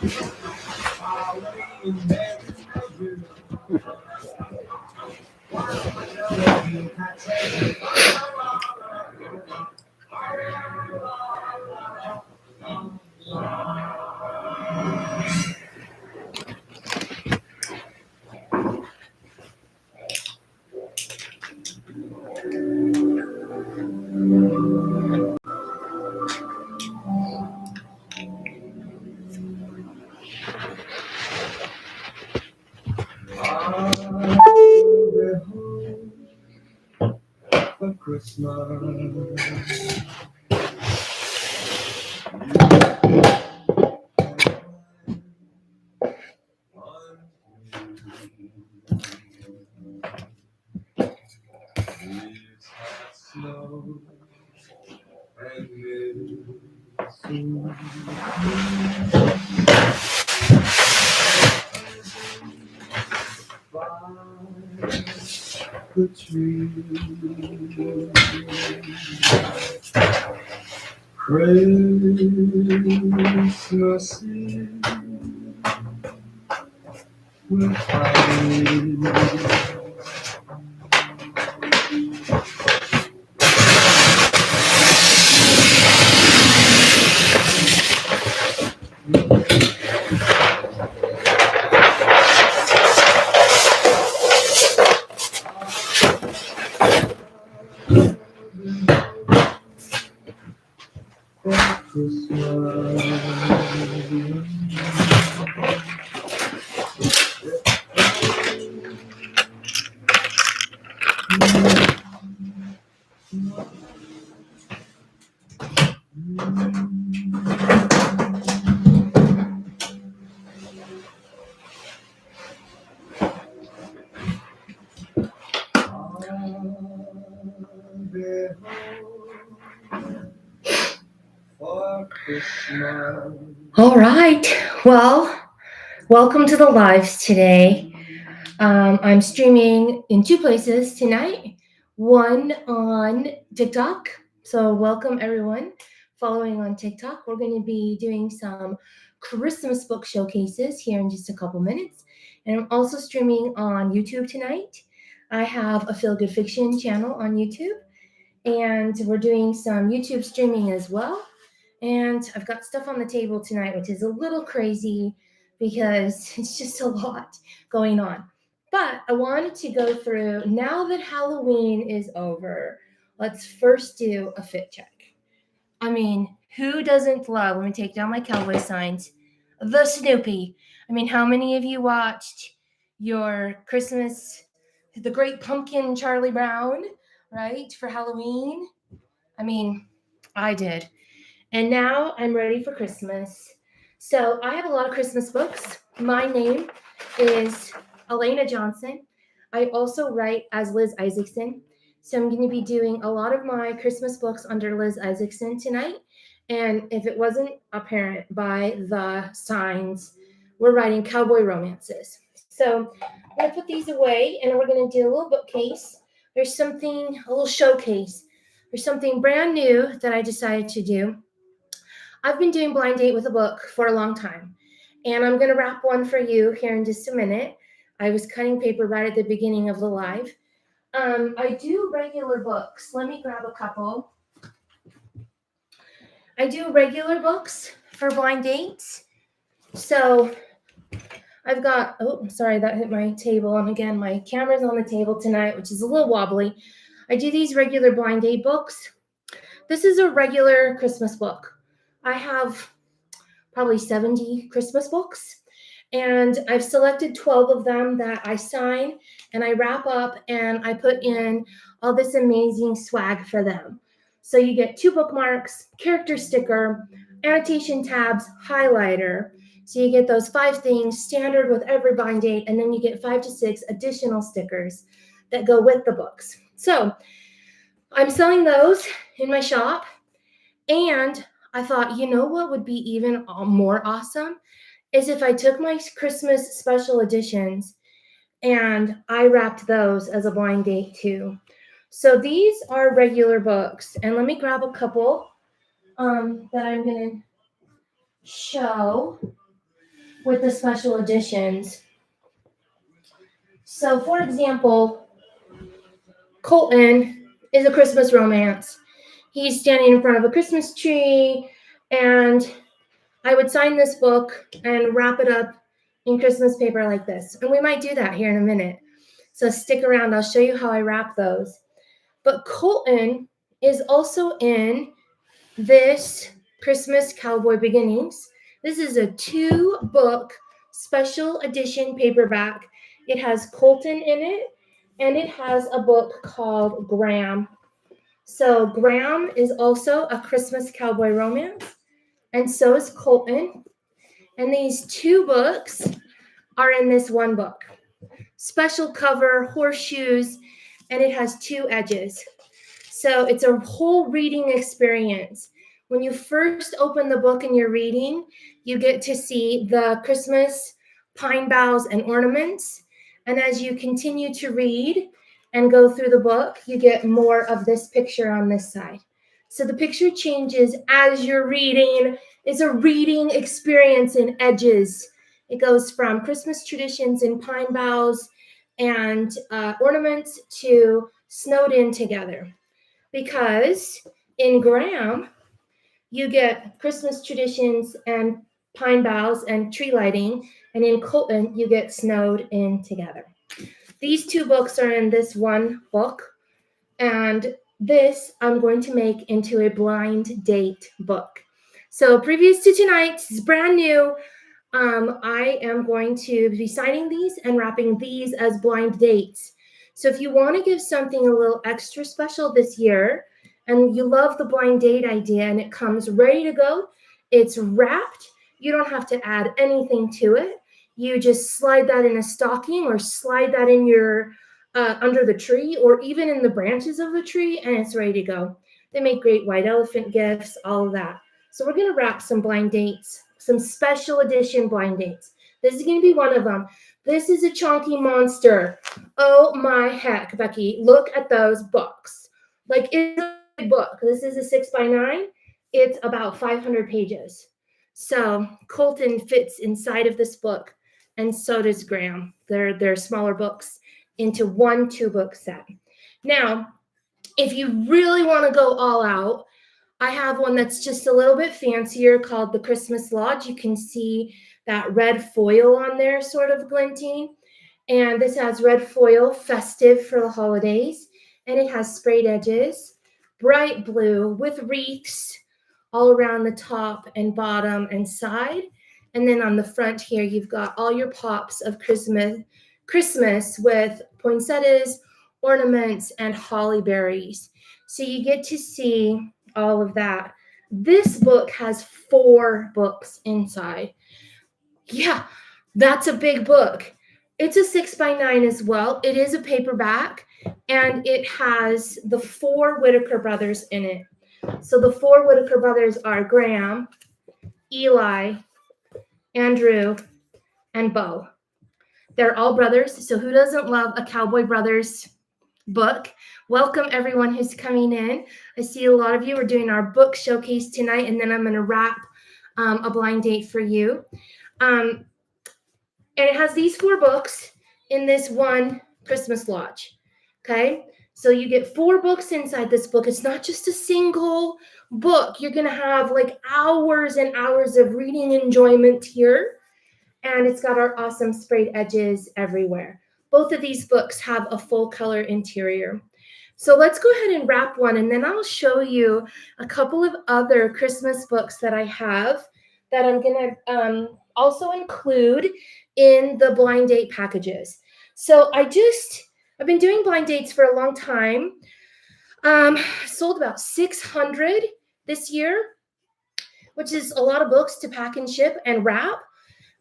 For Christmas. Snow and the tree. Christmas Eve will find Christmas. All right. Well, welcome to the lives today. I'm streaming in two places tonight. One on TikTok. So, welcome everyone following on TikTok. We're going to be doing some Christmas book showcases here in just a couple minutes. And I'm also streaming on YouTube tonight. I have a Feel Good Fiction channel on YouTube, and we're doing some YouTube streaming as well. And I've got stuff on the table tonight, which is a little crazy because it's just a lot going on. But I wanted to go through, now that Halloween is over, let's first do a fit check. I mean, who doesn't love, let me take down my cowboy signs, the Snoopy? I mean, how many of you watched your Christmas, the Great Pumpkin Charlie Brown, right, for Halloween? I mean, I did. And now I'm ready for Christmas. So I have a lot of Christmas books. My name is Elana Johnson. I also write as Liz Isaacson. So I'm going to be doing a lot of my Christmas books under Liz Isaacson tonight. And if it wasn't apparent by the signs, we're writing cowboy romances. So I'm going to put these away and we're going to do a little bookcase. There's something, a little showcase. There's something brand new that I decided to do. I've been doing blind date with a book for a long time, and I'm going to wrap one for you here in just a minute. I was cutting paper right at the beginning of the live. I do regular books. Let me grab a couple. I do regular books for blind dates. So I've got, oh, sorry, that hit my table. And again, my camera's on the table tonight, which is a little wobbly. I do these regular blind date books. This is a regular Christmas book. I have probably 70 Christmas books, and I've selected 12 of them that I sign and I wrap up and I put in all this amazing swag for them. So you get 2 bookmarks, character sticker, annotation tabs, highlighter. So you get those 5 things standard with every bind date, and then you get 5 to 6 additional stickers that go with the books. So I'm selling those in my shop, and I thought, you know what would be even more awesome is if I took my Christmas special editions and I wrapped those as a blind date too. So these are regular books, and let me grab a couple that I'm going to show. with the special editions. So, for example, Colton is a Christmas romance. He's standing in front of a Christmas tree, and I would sign this book and wrap it up in Christmas paper like this. And we might do that here in a minute. So stick around, I'll show you how I wrap those. But Colton is also in this Christmas Cowboy Beginnings. This is a 2-book special edition paperback. It has Colton in it, and it has a book called Graham. So Graham is also a Christmas cowboy romance, and so is Colton. And these 2 books are in this one book. Special cover, horseshoes, and it has 2 edges. So it's a whole reading experience. When you first open the book and you're reading, you get to see the Christmas pine boughs and ornaments. And as you continue to read and go through the book, you get more of this picture on this side. So the picture changes as you're reading. It's a reading experience in edges. It goes from Christmas traditions in pine boughs and ornaments to snowed in together. Because in Graham, you get Christmas traditions and pine boughs and tree lighting, and in Colton, you get snowed in together. These 2 books are in this one book, and this I'm going to make into a blind date book. So previous to tonight, this is brand new. I am going to be signing these and wrapping these as blind dates. So if you want to give something a little extra special this year and you love the blind date idea and it comes ready to go, it's wrapped. You don't have to add anything to it. You just slide that in a stocking or slide that in your under the tree or even in the branches of the tree, and it's ready to go. They make great white elephant gifts, all of that. So we're going to wrap some blind dates, some special edition blind dates. This is going to be one of them. This is a chunky monster. Oh my heck, Becky, look at those books. Like, it's a big book. This is a 6x9. It's about 500 pages. So Colton fits inside of this book, and so does Graham. They're smaller books into one 2-book set. Now, if you really want to go all out, I have one that's just a little bit fancier called the Christmas Lodge. You can see that red foil on there sort of glinting. And this has red foil, festive for the holidays. And it has sprayed edges, bright blue with wreaths all around the top and bottom and side. And then on the front here, you've got all your pops of Christmas with poinsettias, ornaments, and holly berries. So you get to see all of that. This book has 4 books inside. Yeah, that's a big book. It's a 6x9 as well. It is a paperback, and it has the 4 Whitaker brothers in it. So the 4 Whitaker brothers are Graham, Eli, Andrew, and Bo. They're all brothers, so who doesn't love a Cowboy Brothers book? Welcome everyone who's coming in. I see a lot of you are doing our book showcase tonight, and then I'm going to wrap a blind date for you. And it has these 4 books in this one Christmas Lodge. Okay, so you get 4 books inside this book. It's not just a single book. You're going to have like hours and hours of reading enjoyment here. And it's got our awesome sprayed edges everywhere. Both of these books have a full color interior. So let's go ahead and wrap one, and then I'll show you a couple of other Christmas books that I have that I'm going to also include in the blind date packages. So I've been doing blind dates for a long time. Sold about 600 this year, which is a lot of books to pack and ship and wrap.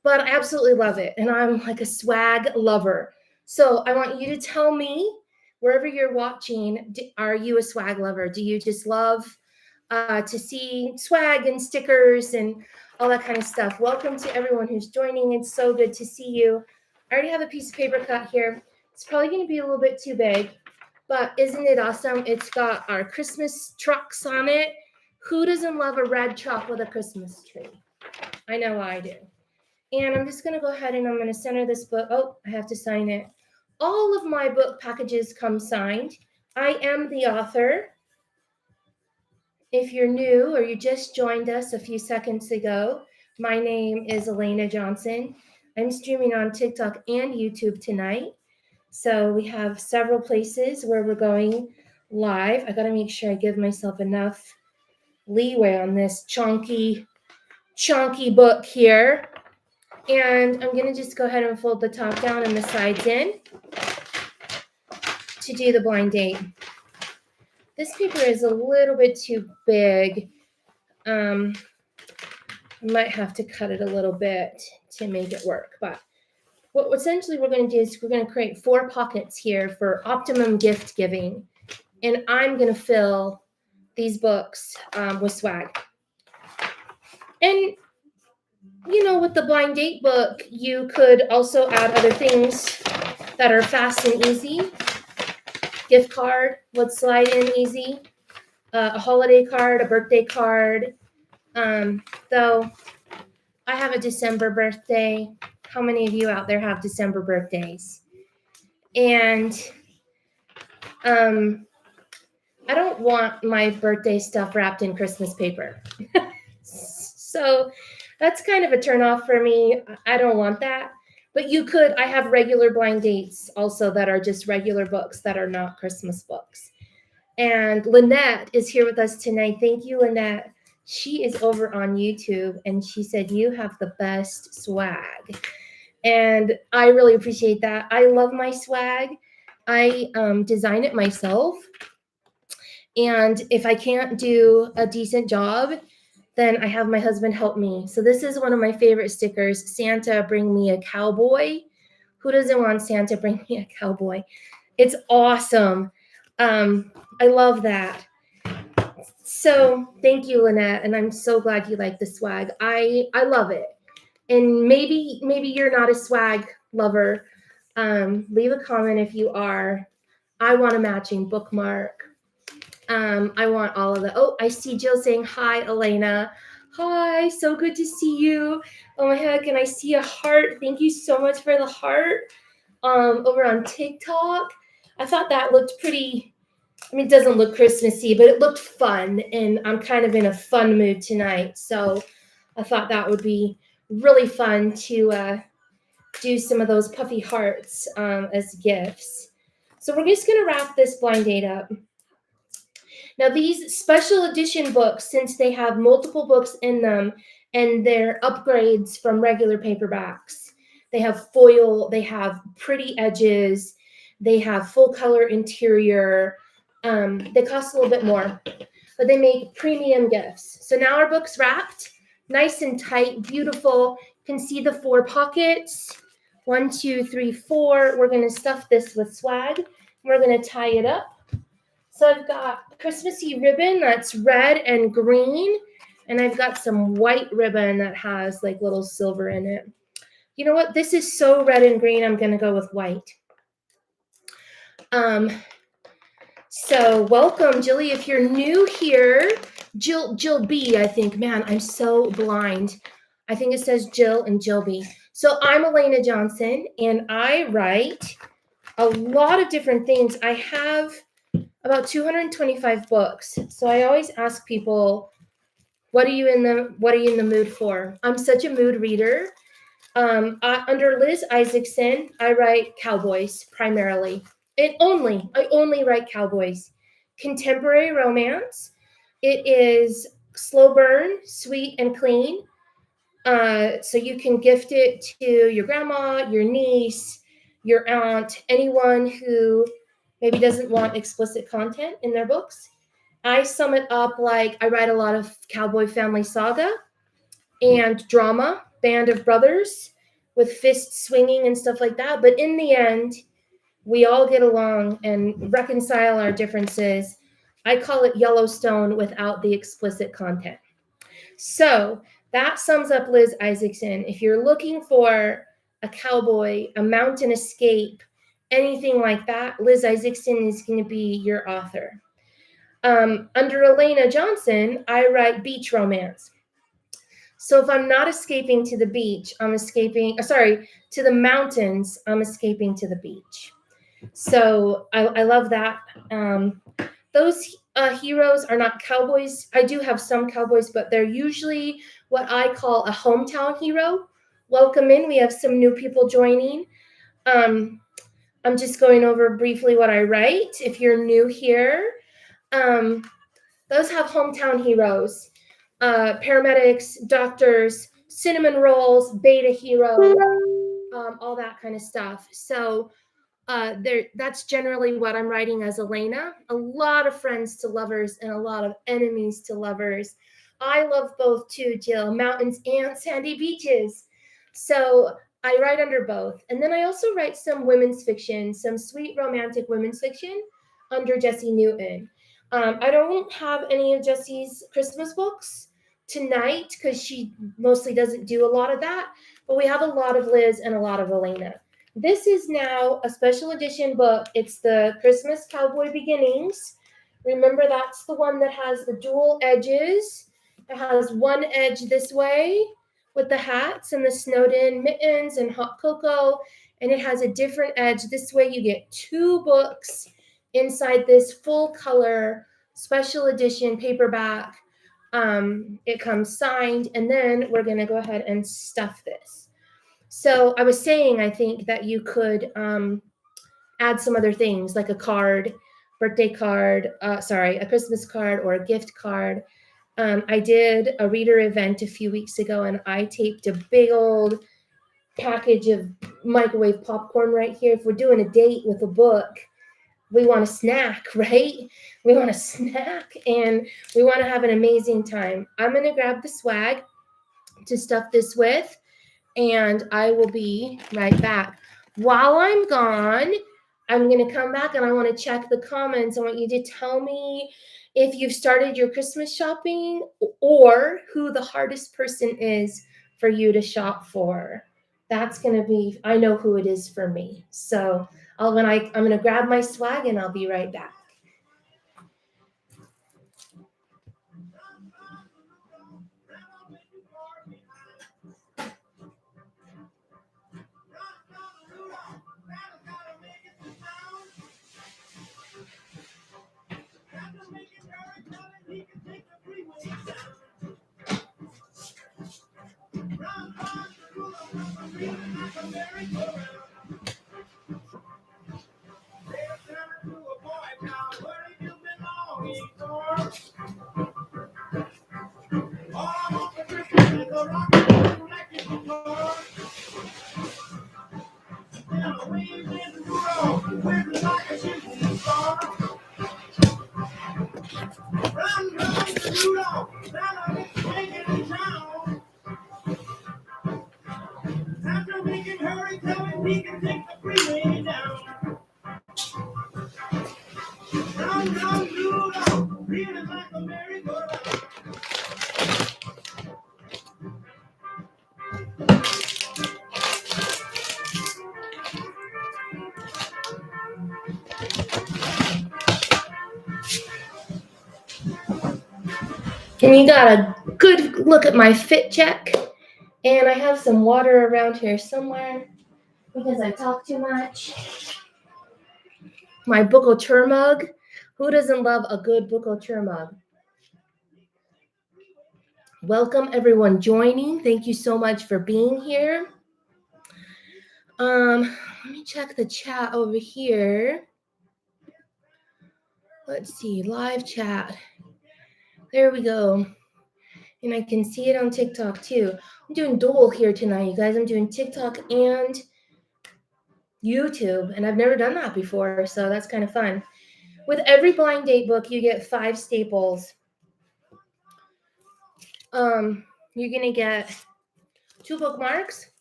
But I absolutely love it, and I'm like a swag lover. So I want you to tell me, wherever you're watching, are you a swag lover? Do you just love to see swag and stickers and all that kind of stuff? Welcome to everyone who's joining. It's so good to see you. I already have a piece of paper cut here. It's probably going to be a little bit too big, but isn't it awesome? It's got our Christmas trucks on it. Who doesn't love a red truck with a Christmas tree? I know I do. And I'm just going to go ahead and I'm going to center this book. Oh, I have to sign it. All of my book packages come signed. I am the author. If you're new or you just joined us a few seconds ago, my name is Elana Johnson. I'm streaming on TikTok and YouTube tonight. So we have several places where we're going live. I got to make sure I give myself enough leeway on this chunky book here. And I'm going to just go ahead and fold the top down and the sides in to do the blind date. This paper is a little bit too big. I might have to cut it a little bit to make it work. But what essentially we're going to do is we're going to create 4 pockets here for optimum gift giving. And I'm going to fill these books with swag. And, you know, with the blind date book, you could also add other things that are fast and easy. Gift card would slide in easy. A holiday card, a birthday card. Though I have a December birthday. How many of you out there have December birthdays? And I don't want my birthday stuff wrapped in Christmas paper. So that's kind of a turnoff for me. I don't want that. But you could, I have regular blind dates also that are just regular books that are not Christmas books. And Lynette is here with us tonight. Thank you, Lynette. She is over on YouTube and she said, you have the best swag. And I really appreciate that. I love my swag. I design it myself. And if I can't do a decent job, then I have my husband help me. So this is one of my favorite stickers. Santa, bring me a cowboy. Who doesn't want Santa, bring me a cowboy? It's awesome. I love that. So thank you, Lynette. And I'm so glad you like the swag. I love it. And maybe you're not a swag lover. Leave a comment if you are. I want a matching bookmark. I want all of the, oh, I see Jill saying, hi, Elena. Hi, so good to see you. Oh my heck, and I see a heart. Thank you so much for the heart over on TikTok. I thought that looked pretty, I mean, it doesn't look Christmassy, but it looked fun, and I'm kind of in a fun mood tonight. So I thought that would be really fun to do some of those puffy hearts as gifts. So we're just going to wrap this blind date up. Now, these special edition books, since they have multiple books in them and they're upgrades from regular paperbacks, they have foil, they have pretty edges, they have full color interior. They cost a little bit more, but they make premium gifts. So now our book's wrapped, nice and tight, beautiful. You can see the 4 pockets. 1, 2, 3, 4. We're going to stuff this with swag. We're going to tie it up. So I've got Christmassy ribbon that's red and green, and I've got some white ribbon that has like little silver in it. You know what? This is so red and green, I'm going to go with white. So welcome, Jilly. If you're new here, Jill B, I think. Man, I'm so blind. I think it says Jill and Jill B. So I'm Elana Johnson, and I write a lot of different things. I have about 225 books. So I always ask people, what are you in the mood for? I'm such a mood reader. Under Liz Isaacson, I write cowboys primarily. I only write cowboys. Contemporary romance. It is slow burn, sweet and clean. So you can gift it to your grandma, your niece, your aunt, anyone who maybe doesn't want explicit content in their books. I sum it up like I write a lot of cowboy family saga and drama, band of brothers with fists swinging and stuff like that. But in the end, we all get along and reconcile our differences. I call it Yellowstone without the explicit content. So that sums up Liz Isaacson. If you're looking for a cowboy, a mountain escape, anything like that, Liz Isaacson is going to be your author. Under Elana Johnson, I write beach romance. So if I'm not escaping to the beach, I'm escaping, to the mountains, I'm escaping to the beach. So I love that. Those heroes are not cowboys. I do have some cowboys, but they're usually what I call a hometown hero. Welcome in. We have some new people joining. I'm just going over briefly what I write. If you're new here, those have hometown heroes, paramedics, doctors, cinnamon rolls, beta heroes, all that kind of stuff. So that's generally what I'm writing as Elena. A lot of friends to lovers and a lot of enemies to lovers. I love both too, Jill, mountains and sandy beaches. So I write under both. And then I also write some women's fiction, some sweet romantic women's fiction under Jessie Newton. I don't have any of Jessie's Christmas books tonight because she mostly doesn't do a lot of that, but we have a lot of Liz and a lot of Elena. This is now a special edition book. It's the Christmas Cowboy Beginnings. Remember, that's the one that has the dual edges. It has one edge this way with the hats and the snowed-in mittens and hot cocoa, and it has a different edge this way. You get two books inside this full-color special edition paperback. It comes signed, and then we're going to go ahead and stuff this. So I was saying, I think that you could add some other things like a card, birthday card, a Christmas card or a gift card. I did a reader event a few weeks ago and I taped a big old package of microwave popcorn right here. If we're doing a date with a book, we want a snack, right? We want a snack and we want to have an amazing time. I'm going to grab the swag to stuff this with, and I will be right back. While I'm gone, I'm going to come back and I want to check the comments. I want you to tell me if you've started your Christmas shopping or who the hardest person is for you to shop for. That's going to be, I know who it is for me. So I'm going to grab my swag and I'll be right back. And you got a good look at my fit check. And I have some water around here somewhere because I talk too much. My book auteur mug. Who doesn't love a good book auteur mug? Welcome everyone joining. Thank you so much for being here. Let me check the chat over here. Let's see, live chat. There we go. And I can see it on TikTok too. I'm doing dual here tonight, you guys. I'm doing TikTok and YouTube, and I've never done that before, so that's kind of fun. With every blind date book, you get 5 staples. You're gonna get 2 bookmarks.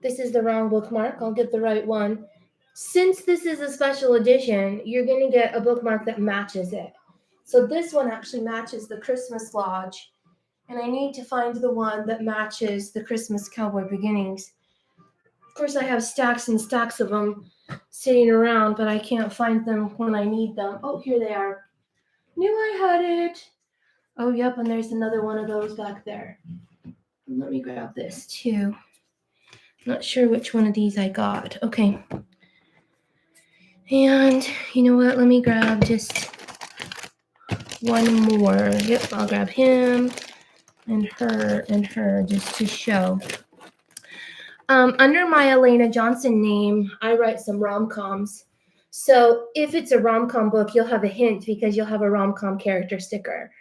This is the wrong bookmark. I'll get the right one. Since this is a special edition, you're gonna get a bookmark that matches it. So this one actually matches the Christmas Lodge, and I need to find the one that matches the Christmas Cowboy Beginnings. Of course, I have stacks and stacks of them sitting around, but I can't find them when I need them. Oh, here they are. Knew I had it. Oh, yep, and there's another one of those back there. Let me grab this too. Not sure which one of these I got. Okay. And you know what? Let me grab just one more. Yep, I'll grab him and her just to show. Under my Elana Johnson name, I write some rom-coms. So if it's a rom-com book, you'll have a hint because you'll have a rom-com character sticker.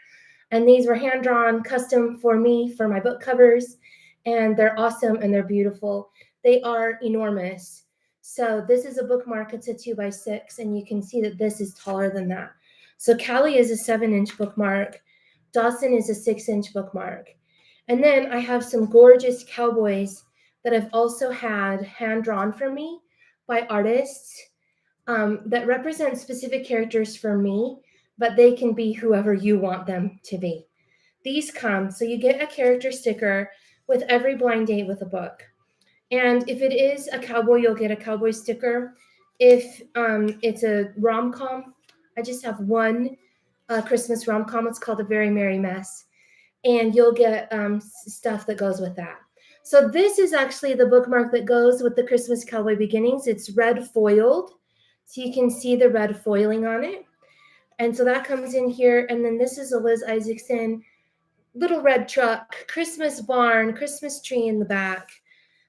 And these were hand-drawn, custom for me for my book covers. And they're awesome and they're beautiful. They are enormous. So this is a bookmark. It's a 2x6, and you can see that this is taller than that. So Callie is a 7-inch bookmark. Dawson is a 6-inch bookmark. And then I have some gorgeous cowboys that I've also had hand-drawn for me by artists that represent specific characters for me, but they can be whoever you want them to be. These come, so you get a character sticker with every blind date with a book. And if it is a cowboy, you'll get a cowboy sticker. If it's a rom-com, I just have one Christmas rom-com. It's called A Very Merry Mess. And you'll get stuff that goes with that. So this is actually the bookmark that goes with the Christmas Cowboy Beginnings. It's red foiled, so you can see the red foiling on it. And so that comes in here. And then this is a Liz Isaacson little red truck, Christmas barn, Christmas tree in the back.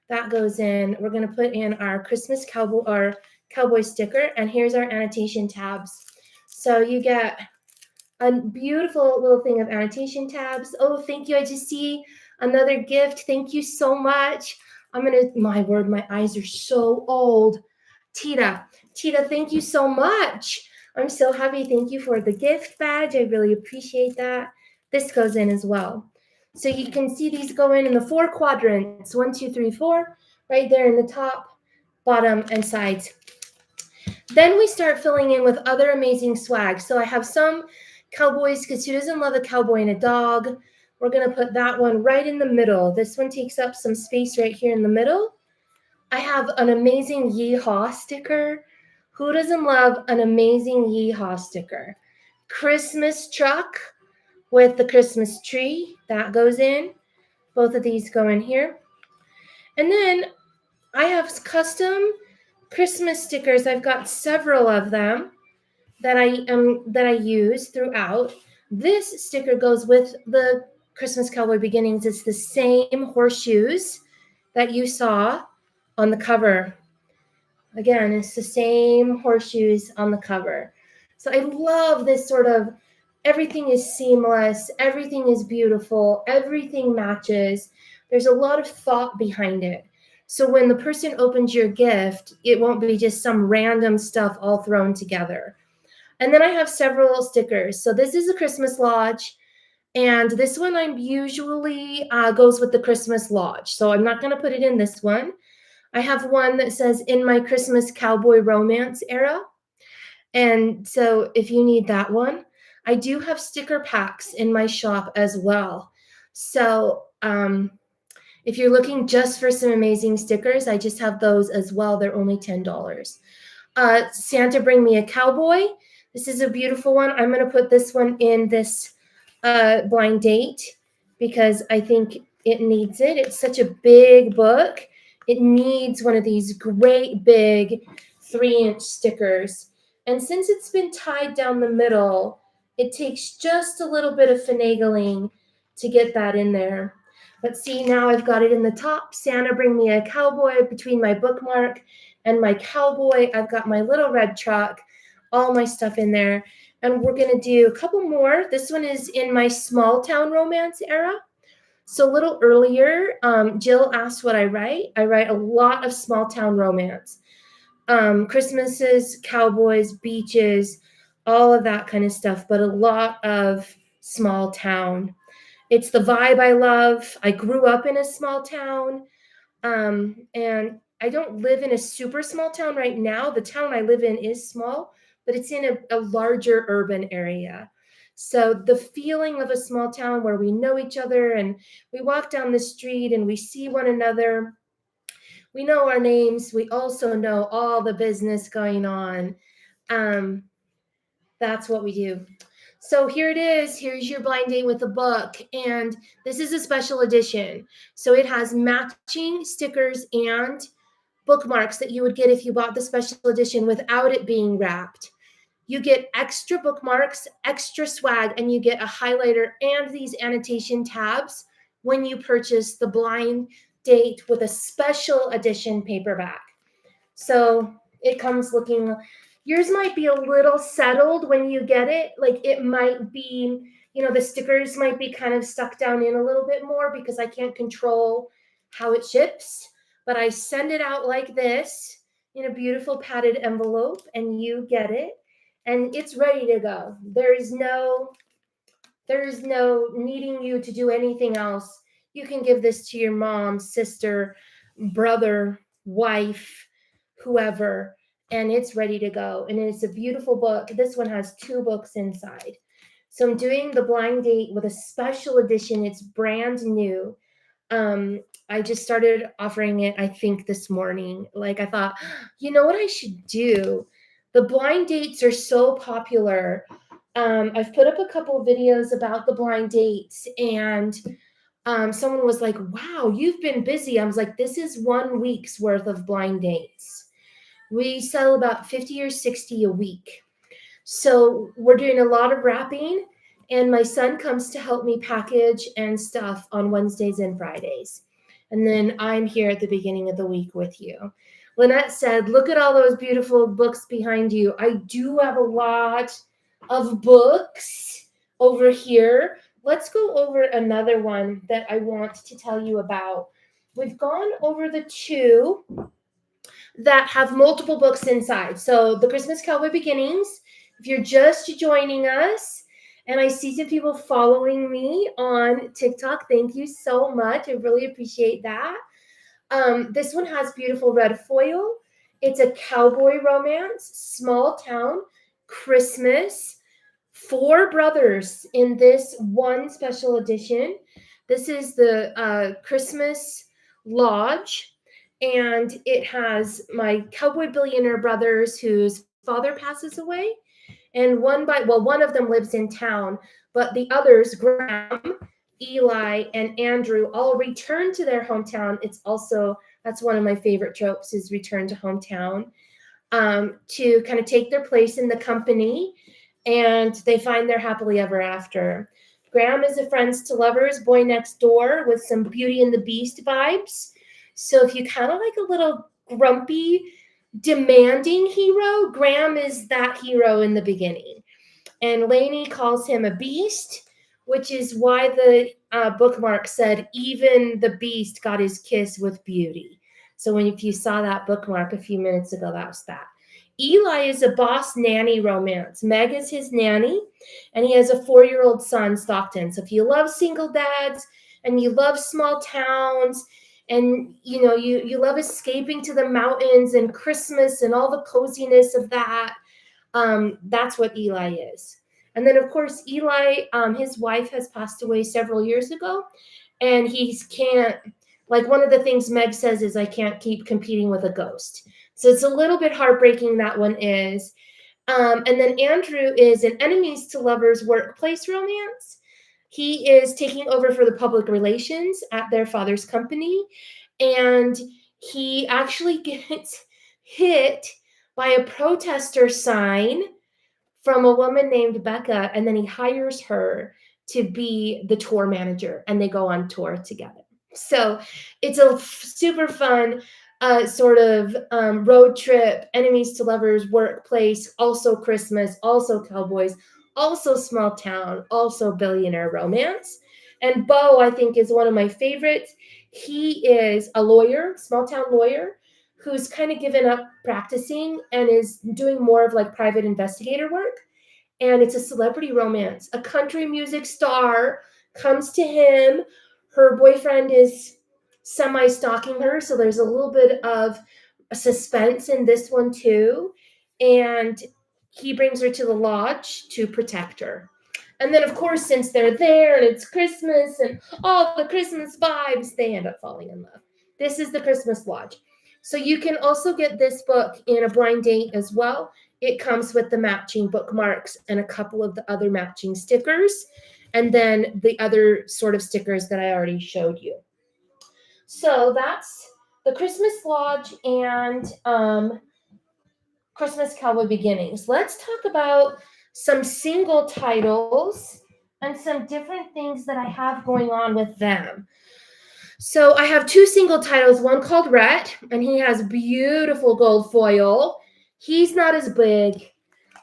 That goes in. We're going to put in our Christmas cowboy sticker. And here's our annotation tabs. So you get a beautiful little thing of annotation tabs. Oh, thank you. I just see another gift. Thank you so much. My word, my eyes are so old. Tita, thank you so much. I'm so happy. Thank you for the gift badge. I really appreciate that. This goes in as well. So you can see these go in the 4 quadrants, 1, 2, 3, 4, right there in the top, bottom, and sides. Then we start filling in with other amazing swag. So I have some cowboys, because who doesn't love a cowboy and a dog? We're going to put that one right in the middle. This one takes up some space right here in the middle. I have an amazing Yeehaw sticker. Who doesn't love an amazing Yeehaw sticker? Christmas truck with the Christmas tree. That goes in. Both of these go in here. And then I have custom Christmas stickers. I've got several of them that I use throughout. This sticker goes with the Christmas Cowboy Beginnings. It's the same horseshoes that you saw on the cover. Again, it's the same horseshoes on the cover. So I love this sort of everything is seamless, everything is beautiful, everything matches. There's a lot of thought behind it. So when the person opens your gift, it won't be just some random stuff all thrown together. And then I have several stickers. So this is a Christmas Lodge. And this one I'm usually goes with the Christmas Lodge. So I'm not going to put it in this one. I have one that says in my Christmas cowboy romance era. And so if you need that one, I do have sticker packs in my shop as well. So if you're looking just for some amazing stickers, I just have those as well. They're only $10. Santa Bring Me a Cowboy. This is a beautiful one. I'm going to put this one in this blind date because I think it needs it. It's such a big book. It needs one of these great big 3-inch stickers. And since it's been tied down the middle, it takes just a little bit of finagling to get that in there. But see, now I've got it in the top. Santa Bring Me a Cowboy between my bookmark and my cowboy. I've got my little red truck, all my stuff in there. And we're going to do a couple more. This one is in my small town romance era. So a little earlier, Jill asked what I write. I write a lot of small town romance. Christmases, cowboys, beaches, all of that kind of stuff, but a lot of small town. It's the vibe I love. I grew up in a small town, and I don't live in a super small town right now. The town I live in is small, but it's in a larger urban area. So the feeling of a small town where we know each other and we walk down the street and we see one another. We know our names. We also know all the business going on. That's what we do. So here it is. Here's your blind date with a book. And this is a special edition. So it has matching stickers and bookmarks that you would get if you bought the special edition without it being wrapped. You get extra bookmarks, extra swag, and you get a highlighter and these annotation tabs when you purchase the blind date with a special edition paperback. So it comes looking, yours might be a little settled when you get it. Like it might be, the stickers might be kind of stuck down in a little bit more because I can't control how it ships. But I send it out like this in a beautiful padded envelope and you get it and it's ready to go. There is no needing you to do anything else. You can give this to your mom, sister, brother, wife, whoever, and it's ready to go. And it's a beautiful book. This one has 2 books inside. So I'm doing the blind date with a special edition. It's brand new. I just started offering it, I think, this morning. Like I thought, you know what I should do? The blind dates are so popular. I've put up a couple of videos about the blind dates, and someone was like, wow, you've been busy. I was like, this is 1 week's worth of blind dates. We sell about 50 or 60 a week. So we're doing a lot of wrapping, and my son comes to help me package and stuff on Wednesdays and Fridays. And then I'm here at the beginning of the week with you. Lynette said, look at all those beautiful books behind you. I do have a lot of books over here. Let's go over another one that I want to tell you about. We've gone over the 2 that have multiple books inside. So the Christmas Cowboy Beginnings, if you're just joining us, and I see some people following me on TikTok, thank you so much. I really appreciate that. This one has beautiful red foil. It's a cowboy romance, small town, Christmas. 4 brothers in this one special edition. This is the Christmas Lodge, and it has my cowboy billionaire brothers whose father passes away, and one of them lives in town, but the others, Graham, Eli, and Andrew, all return to their hometown. That's one of my favorite tropes, is return to hometown, to kind of take their place in the company, and they find their happily ever after. Graham is a friends to lovers boy next door with some Beauty and the Beast vibes. So if you kind of like a little grumpy, demanding hero, Graham is that hero in the beginning. And Lainey calls him a beast, which is why the bookmark said, even the beast got his kiss with Beauty. So if you saw that bookmark a few minutes ago, that was that. Eli is a boss nanny romance. Meg is his nanny, and he has a 4-year-old son, Stockton. So if you love single dads and you love small towns, and you love escaping to the mountains and Christmas and all the coziness of that, that's what Eli is. And then, of course, Eli, his wife has passed away several years ago, and he can't, like one of the things Meg says is, I can't keep competing with a ghost. So it's a little bit heartbreaking, that one is. And then Andrew is an enemies to lovers workplace romance. He is taking over for the public relations at their father's company, and he actually gets hit by a protester sign from a woman named Becca, and then he hires her to be the tour manager, and they go on tour together. So it's a super fun sort of road trip, enemies to lovers, workplace, also Christmas, also cowboys, also small town, also billionaire romance. And Bo, I think, is one of my favorites. He is a lawyer, small town lawyer, who's kind of given up practicing and is doing more of like private investigator work. And it's a celebrity romance. A country music star comes to him. Her boyfriend is semi-stalking her, so there's a little bit of suspense in this one too. And he brings her to the lodge to protect her. And then, of course, since they're there and it's Christmas and all the Christmas vibes, they end up falling in love. This is the Christmas Lodge. So you can also get this book in a blind date as well. it comes with the matching bookmarks and a couple of the other matching stickers, and then the other sort of stickers that I already showed you. So that's the Christmas Lodge and Christmas Cowboy Beginnings. Let's talk about some single titles and some different things that I have going on with them. So I have two single titles, one called Rhett, and he has beautiful gold foil. He's not as big.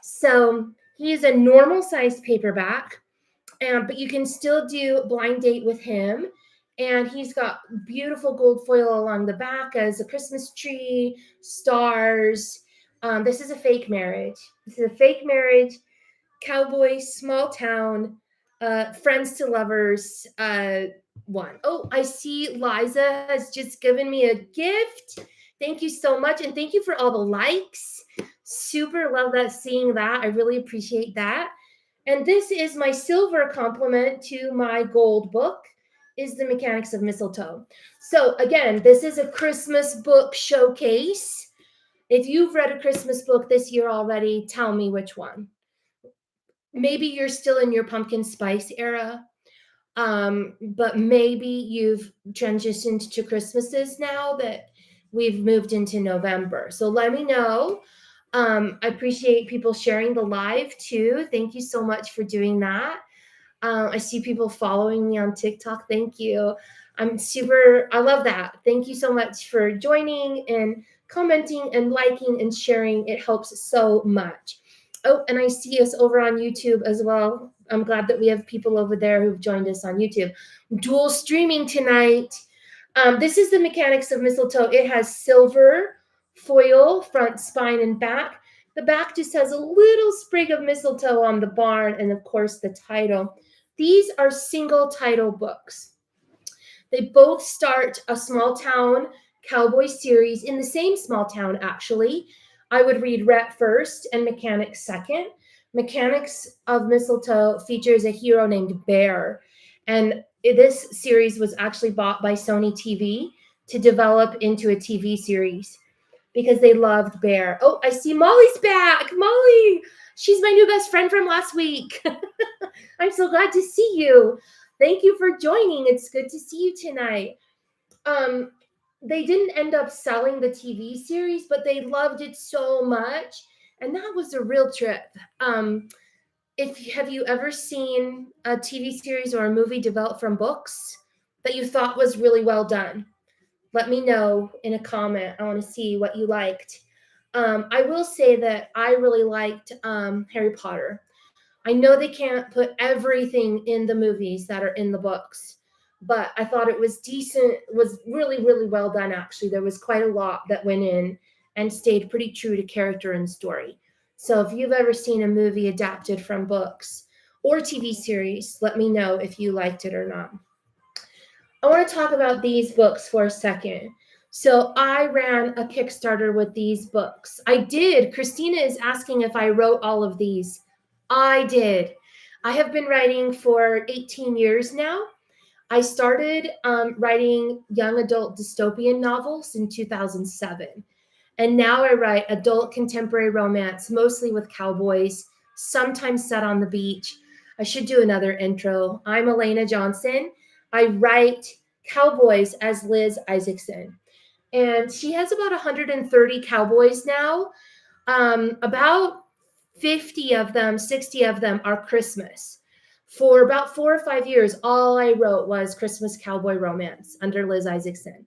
So he's a normal sized paperback, but you can still do blind date with him. And he's got beautiful gold foil along the back as a Christmas tree, stars. This is a fake marriage. This is a fake marriage, cowboy, small town, friends to lovers, one. Oh, I see Liza has just given me a gift. Thank you so much. And thank you for all the likes. Super love that, seeing that. I really appreciate that. And this is my silver compliment to my gold book, is The Mechanics of Mistletoe. So again, this is a Christmas book showcase. If you've read a Christmas book this year already, tell me which one. Maybe you're still in your pumpkin spice era, but maybe you've transitioned to Christmases now that we've moved into November. So let me know. I appreciate people sharing the live too. Thank you so much for doing that. I see people following me on TikTok. Thank you. I love that. Thank you so much for joining and commenting and liking and sharing. It helps so much. Oh, and I see us over on YouTube as well. I'm glad that we have people over there who've joined us on YouTube. Dual streaming tonight. This is The Mechanics of Mistletoe. It has silver foil, front, spine, and back. The back just has a little sprig of mistletoe on the barn, and of course the title. These are single title books. They both start a small town cowboy series in the same small town, actually. I would read Rhett first and Mechanics second. Mechanics of Mistletoe features a hero named Bear. And this series was actually bought by Sony TV to develop into a TV series because they loved Bear. Oh, I see Molly's back. Molly, she's my new best friend from last week. I'm so glad to see you. Thank you for joining. It's good to see you tonight. They didn't end up selling the TV series, but they loved it so much, and that was a real trip. Have you ever seen a TV series or a movie developed from books that you thought was really well done? Let me know in a comment. I want to see what you liked. I will say that I really liked Harry Potter. I know they can't put everything in the movies that are in the books, but I thought it was decent, was really, really well done, actually. There was quite a lot that went in and stayed pretty true to character and story. So if you've ever seen a movie adapted from books or TV series, let me know if you liked it or not. I want to talk about these books for a second. So I ran a Kickstarter with these books. I did. Christina is asking if I wrote all of these. I did. I have been writing for 18 years now. I started writing young adult dystopian novels in 2007. And now I write adult contemporary romance, mostly with cowboys, sometimes set on the beach. I should do another intro. I'm Elana Johnson. I write cowboys as Liz Isaacson. And she has about 130 cowboys now. About 50 of them, 60 of them are Christmas. For about 4 or 5 years, all I wrote was Christmas cowboy romance under Liz Isaacson.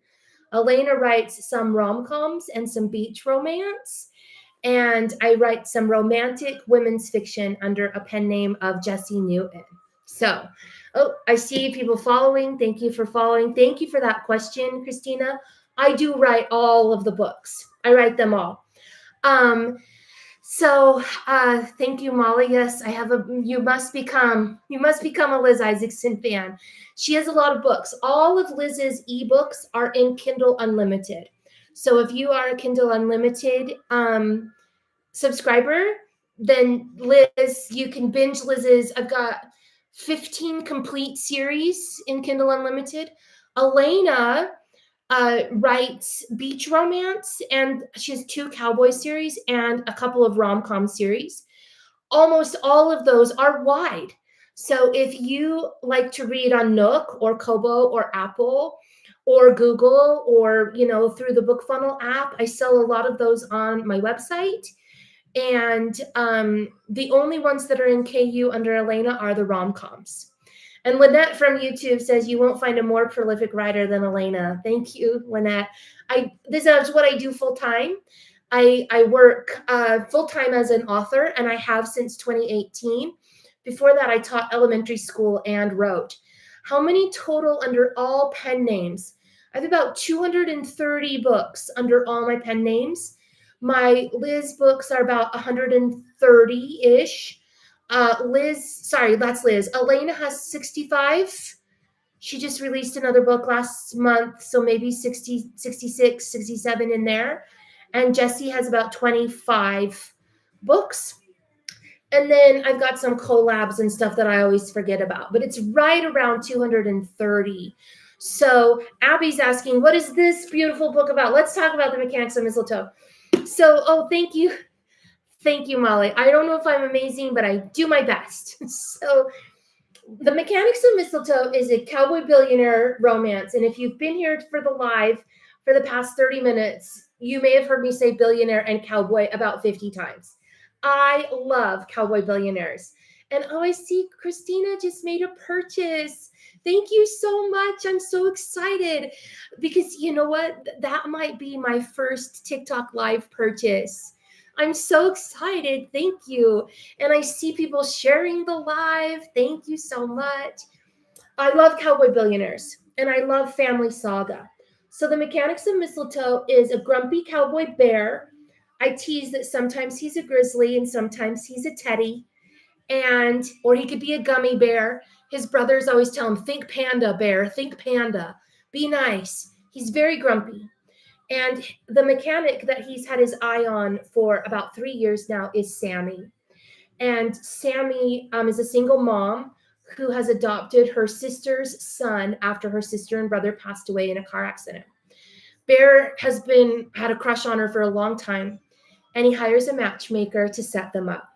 Elana writes some rom-coms and some beach romance. And I write some romantic women's fiction under a pen name of Jessie Newton. So, I see people following. Thank you for following. Thank you for that question, Christina. I do write all of the books. I write them all. Thank you, Molly. Yes, you must become a Liz Isaacson fan. She has a lot of books. All of Liz's ebooks are in Kindle Unlimited. So if you are a Kindle Unlimited subscriber, then Liz, you can binge Liz's. I've got 15 complete series in Kindle Unlimited. Elana writes beach romance, and she has 2 cowboy series and a couple of rom-com series. Almost all of those are wide. So if you like to read on Nook or Kobo or Apple or Google or, through the Book Funnel app, I sell a lot of those on my website. And the only ones that are in KU under Elena are the rom-coms. And Lynette from YouTube says you won't find a more prolific writer than Elena. Thank you, Lynette. This is what I do full time. I work full time as an author, and I have since 2018. Before that, I taught elementary school and wrote. How many total under all pen names? I have about 230 books under all my pen names. My Liz books are about 130-ish. That's Liz. Elena has 65. She just released another book last month, so maybe 60, 66, 67 in there. And Jessie has about 25 books. And then I've got some collabs and stuff that I always forget about, but it's right around 230. So Abby's asking, what is this beautiful book about? Let's talk about The Mechanics of Mistletoe. So, thank you. Thank you, Molly. I don't know if I'm amazing, but I do my best. So The Mechanics of Mistletoe is a cowboy billionaire romance. And if you've been here for the live for the past 30 minutes, you may have heard me say billionaire and cowboy about 50 times. I love cowboy billionaires. And I see Christina just made a purchase. Thank you so much. I'm so excited because you know what? That might be my first TikTok live purchase. I'm so excited. Thank you. And I see people sharing the live. Thank you so much. I love cowboy billionaires and I love family saga. So The Mechanics of Mistletoe is a grumpy cowboy bear. I tease that sometimes he's a grizzly and sometimes he's a teddy, or he could be a gummy bear. His brothers always tell him, think panda, bear, think panda, be nice. He's very grumpy. And the mechanic that he's had his eye on for about 3 years now is Sammy. And Sammy is a single mom who has adopted her sister's son after her sister and brother passed away in a car accident. Bear has had a crush on her for a long time, and he hires a matchmaker to set them up.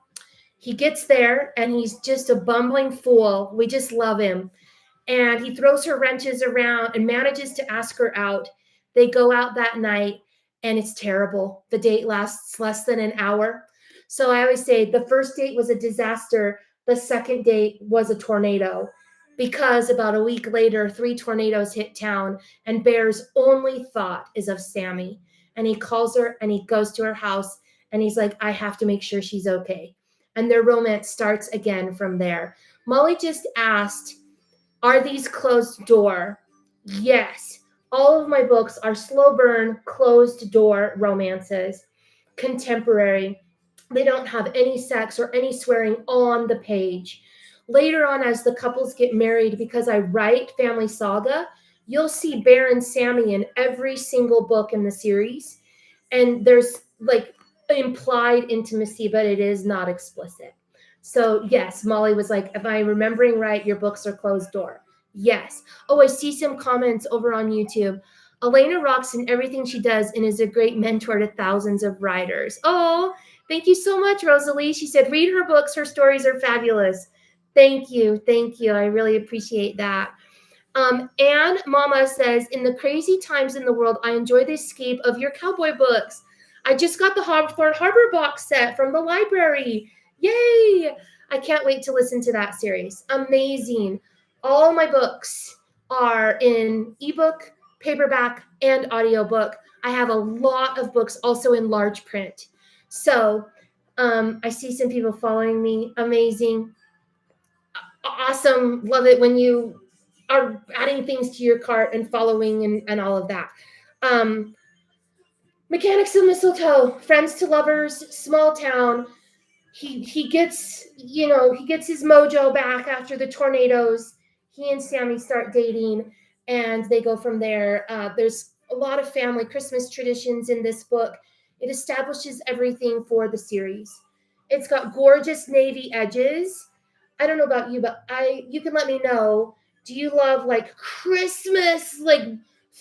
He gets there, and he's just a bumbling fool. We just love him. And he throws her wrenches around and manages to ask her out. They go out that night, and it's terrible. The date lasts less than an hour. So I always say the first date was a disaster. The second date was a tornado because about a week later, 3 tornadoes hit town, and Bear's only thought is of Sammy. And he calls her, and he goes to her house, and he's like, I have to make sure she's okay. And their romance starts again from there. Molly just asked, are these closed door? Yes. All of my books are slow burn, closed door romances, contemporary. They don't have any sex or any swearing on the page. Later on, as the couples get married, because I write family saga, you'll see Bear and Sammy in every single book in the series. And there's like implied intimacy, but it is not explicit. So yes, Molly was like, am I remembering right? Your books are closed door. Yes. Oh, I see some comments over on YouTube. Elena rocks in everything she does and is a great mentor to thousands of writers. Oh, thank you so much, Rosalie. She said, read her books. Her stories are fabulous. Thank you. Thank you. I really appreciate that. Anne Mama says, in the crazy times in the world, I enjoy the escape of your cowboy books. I just got the Hawthorne Harbor box set from the library. Yay! I can't wait to listen to that series. Amazing. All my books are in ebook, paperback, and audiobook. I have a lot of books also in large print. So I see some people following me. Amazing. Awesome. Love it when you are adding things to your cart and following and all of that. Mechanics of Mistletoe, Friends to Lovers, Small Town. He gets his mojo back after the tornadoes. He and Sammy start dating, and they go from there. There's a lot of family Christmas traditions in this book. It establishes everything for the series. It's got gorgeous navy edges. I don't know about you, but you can let me know. Do you love like Christmas, like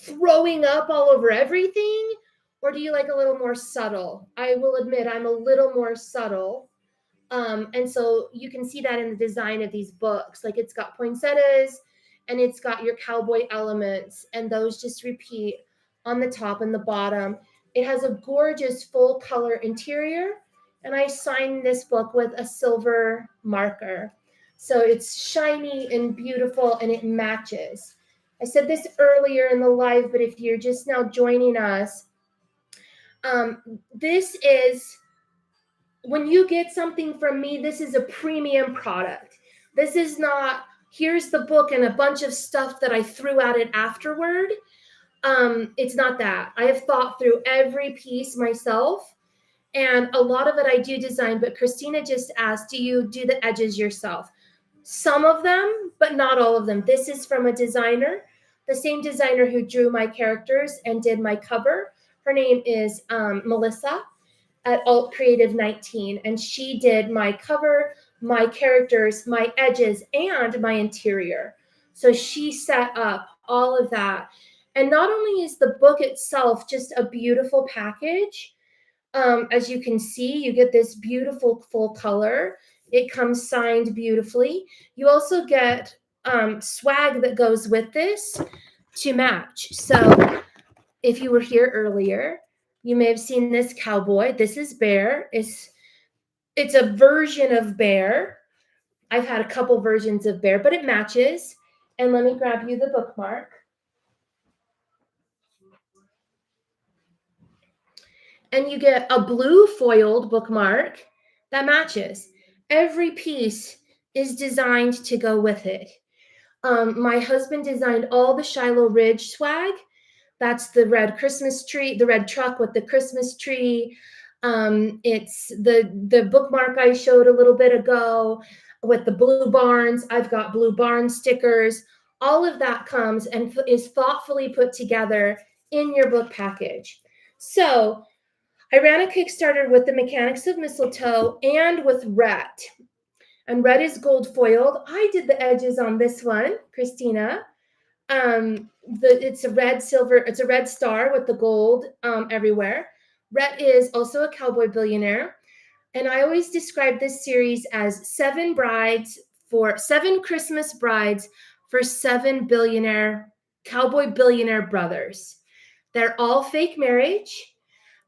throwing up all over everything? Or do you like a little more subtle? I will admit I'm a little more subtle. And so you can see that in the design of these books. Like it's got poinsettias and it's got your cowboy elements, and those just repeat on the top and the bottom. It has a gorgeous full color interior, and I signed this book with a silver marker. So it's shiny and beautiful and it matches. I said this earlier in the live, but if you're just now joining us, this is when you get something from me, this is a premium product. This is not, here's the book and a bunch of stuff that I threw at it afterward. It's not that. I have thought through every piece myself, and a lot of it I do design, but Christina just asked, do you do the edges yourself? Some of them, but not all of them. This is from a designer, the same designer who drew my characters and did my cover. Her name is Melissa at Alt Creative 19, and she did my cover, my characters, my edges, and my interior. So she set up all of that. And not only is the book itself just a beautiful package, as you can see, you get this beautiful full color. It comes signed beautifully. You also get swag that goes with this to match. So if you were here earlier, you may have seen this cowboy. This is Bear. It's a version of Bear. I've had a couple versions of Bear, but it matches. And let me grab you the bookmark. And you get a blue foiled bookmark that matches. Every piece is designed to go with it. My husband designed all the Shiloh Ridge swag. That's the red Christmas tree, the red truck with the Christmas tree. It's the bookmark I showed a little bit ago with the blue barns. I've got blue barn stickers. All of that comes and is thoughtfully put together in your book package. So I ran a Kickstarter with the Mechanics of Mistletoe and with Rhett. And Red is gold foiled. I did the edges on this one, Christina. It's a red silver, it's a red star with the gold everywhere. Rhett is also a cowboy billionaire. And I always describe this series as seven Christmas brides for seven cowboy billionaire brothers. They're all fake marriage.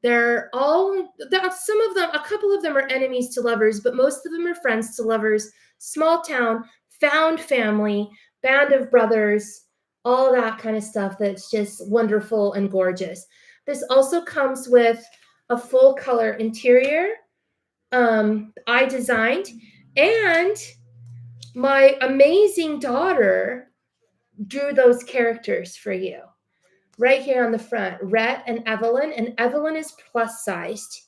Some of them, a couple of them are enemies to lovers, but most of them are friends to lovers. Small town, found family, band of brothers, all that kind of stuff that's just wonderful and gorgeous. This also comes with a full color interior I designed, and my amazing daughter drew those characters for you. Right here on the front, Rhett and Evelyn is plus sized,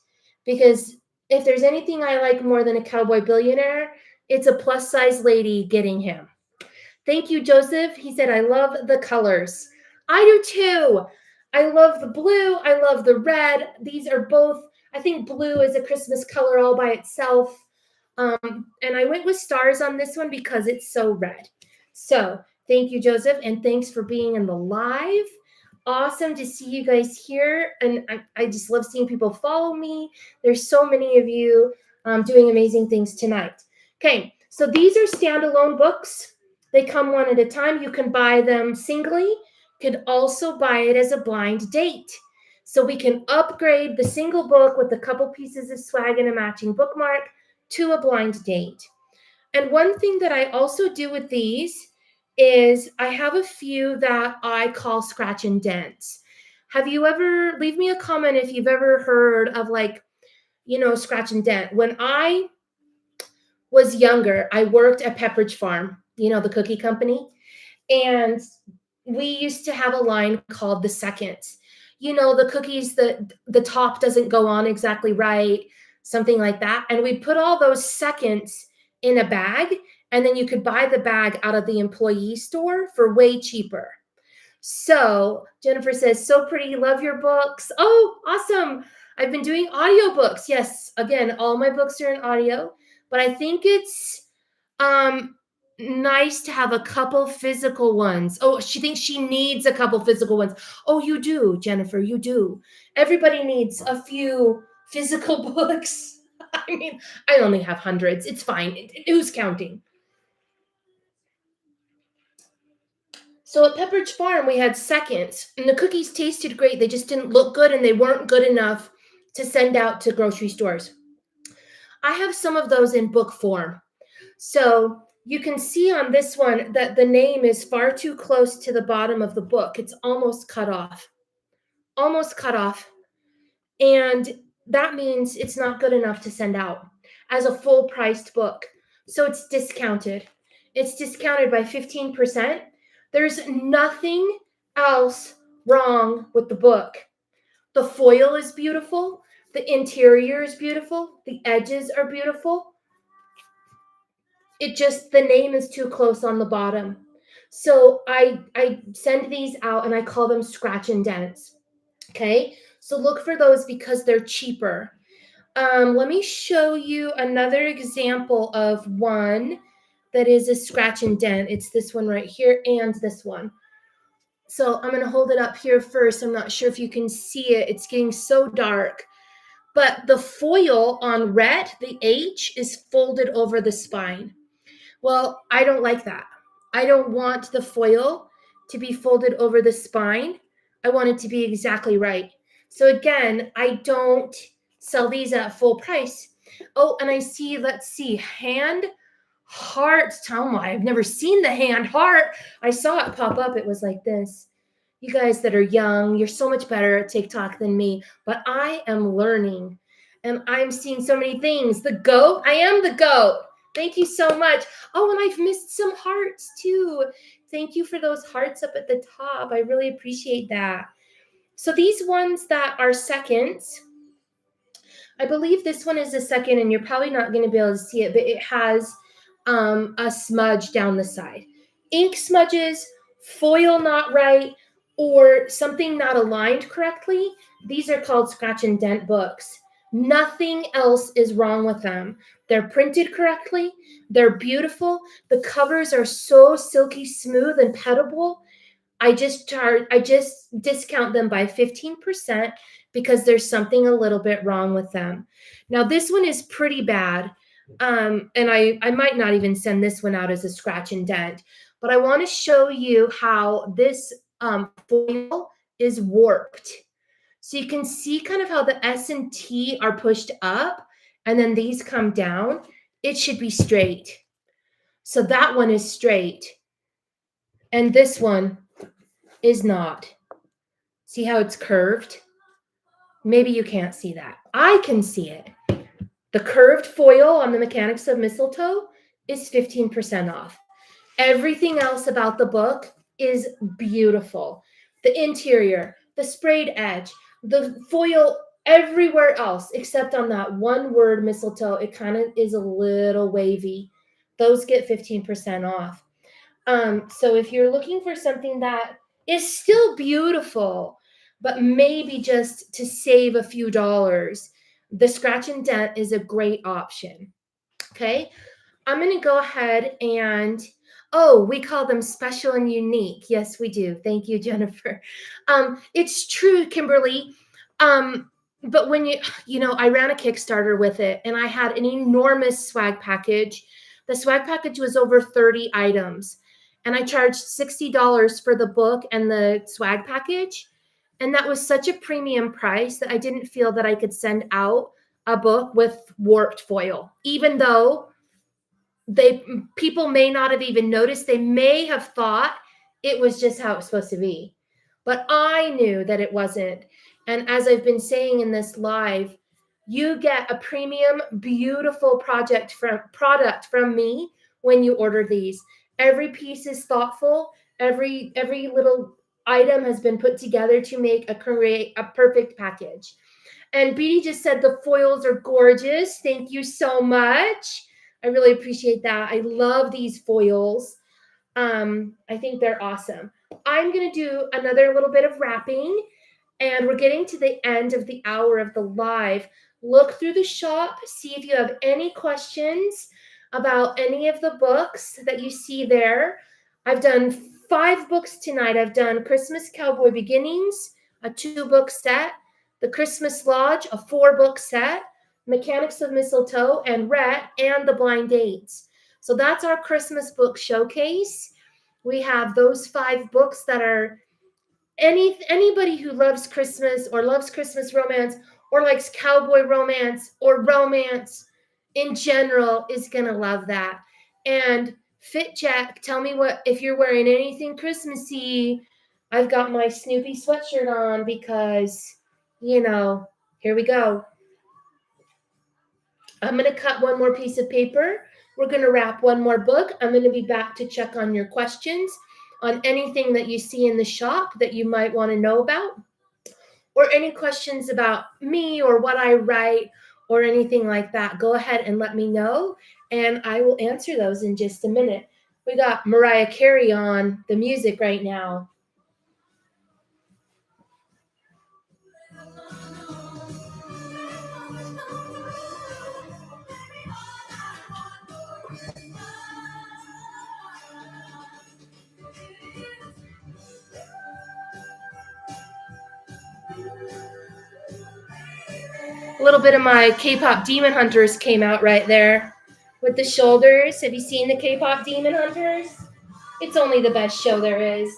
because if there's anything I like more than a cowboy billionaire, it's a plus size lady getting him. Thank you, Joseph. He said, I love the colors. I do too. I love the blue. I love the red. These are both, I think blue is a Christmas color all by itself. And I went with stars on this one because it's so red. So thank you, Joseph. And thanks for being in the live. Awesome to see you guys here. And I just love seeing people follow me. There's so many of you doing amazing things tonight. Okay, so these are standalone books. They come one at a time. You can buy them singly. You could also buy it as a blind date. So we can upgrade the single book with a couple pieces of swag and a matching bookmark to a blind date. And one thing that I also do with these is I have a few that I call scratch and dents. Have you ever, leave me a comment if you've ever heard of scratch and dent. When I was younger, I worked at Pepperidge Farm, the cookie company. And we used to have a line called the seconds. The cookies, the top doesn't go on exactly right, something like that. And we put all those seconds in a bag, and then you could buy the bag out of the employee store for way cheaper. So Jennifer says, so pretty, love your books. Oh, awesome. I've been doing audiobooks. Yes, again, all my books are in audio, but I think it's nice to have a couple physical ones. Oh, she thinks she needs a couple physical ones. Oh, you do, Jennifer, you do. Everybody needs a few physical books. I mean, I only have hundreds. It's fine. Who's counting? So at Pepperidge Farm, we had seconds, and the cookies tasted great. They just didn't look good, and they weren't good enough to send out to grocery stores. I have some of those in book form. So you can see on this one that the name is far too close to the bottom of the book. It's almost cut off. Almost cut off. And that means it's not good enough to send out as a full priced book. So it's discounted. It's discounted by 15%. There's nothing else wrong with the book. The foil is beautiful. The interior is beautiful. The edges are beautiful. It just, the name is too close on the bottom. So I send these out and I call them scratch and dents. Okay, so look for those because they're cheaper. Let me show you another example of one that is a scratch and dent. It's this one right here and this one. So I'm going to hold it up here first. I'm not sure if you can see it. It's getting so dark. But the foil on red, the H, is folded over the spine. Well, I don't like that. I don't want the foil to be folded over the spine. I want it to be exactly right. So again, I don't sell these at full price. Oh, and I see, let's see, hand heart. Oh my, I've never seen the hand heart. I saw it pop up. It was like this. You guys that are young, you're so much better at TikTok than me, but I am learning and I'm seeing so many things. The goat, I am the goat. Thank you so much. Oh, and I've missed some hearts too. Thank you for those hearts up at the top. I really appreciate that. So these ones that are seconds, I believe this one is a second, and you're probably not going to be able to see it, but it has a smudge down the side. Ink smudges, foil not right, or something not aligned correctly. These are called scratch and dent books. Nothing else is wrong with them. They're printed correctly. They're beautiful. The covers are so silky smooth and petable. I just discount them by 15% because there's something a little bit wrong with them. Now this one is pretty bad. And I might not even send this one out as a scratch and dent, but I want to show you how this foil is warped. So you can see kind of how the S and T are pushed up and then these come down. It should be straight. So that one is straight. And this one is not. See how it's curved? Maybe you can't see that. I can see it. The curved foil on the Mechanics of Mistletoe is 15% off. Everything else about the book is beautiful. The interior, the sprayed edge, the foil everywhere else except on that one word mistletoe, it kind of is a little wavy. Those get 15% off. So if you're looking for something that is still beautiful, but maybe just to save a few dollars, the scratch and dent is a great option. Okay, I'm going to go ahead and, oh, we call them special and unique. Yes, we do. Thank you, Jennifer. It's true, Kimberly. But when I ran a Kickstarter with it and I had an enormous swag package. The swag package was over 30 items. And I charged $60 for the book and the swag package. And that was such a premium price that I didn't feel that I could send out a book with warped foil, even though people may not have even noticed. They may have thought it was just how it's supposed to be. But I knew that it wasn't. And as I've been saying in this live, you get a premium, beautiful product from me when you order these. Every piece is thoughtful. Every little item has been put together to make a perfect package. And Beatty just said the foils are gorgeous. Thank you so much. I really appreciate that. I love these foils. I think they're awesome. I'm going to do another little bit of wrapping, and we're getting to the end of the hour of the live. Look through the shop, see if you have any questions. about any of the books that you see there. I've done 5 books tonight. I've done Christmas Cowboy Beginnings, a 2-book set, The Christmas Lodge, a 4-book set, Mechanics of Mistletoe, and Rhett, and The Blind Dates. So that's our Christmas book showcase. We have those 5 books that are anybody who loves Christmas or loves Christmas romance or likes cowboy romance or romance in general is going to love that. And Fit Jack, tell me what if you're wearing anything Christmassy. I've got my Snoopy sweatshirt on because, here we go. I'm going to cut one more piece of paper. We're going to wrap one more book. I'm going to be back to check on your questions on anything that you see in the shop that you might want to know about, or any questions about me or what I write or anything like that. Go ahead and let me know, and I will answer those in just a minute. We got Mariah Carey on the music right now. A little bit of my K-pop Demon Hunters came out right there with the shoulders. Have you seen the K-pop Demon Hunters? It's only the best show there is.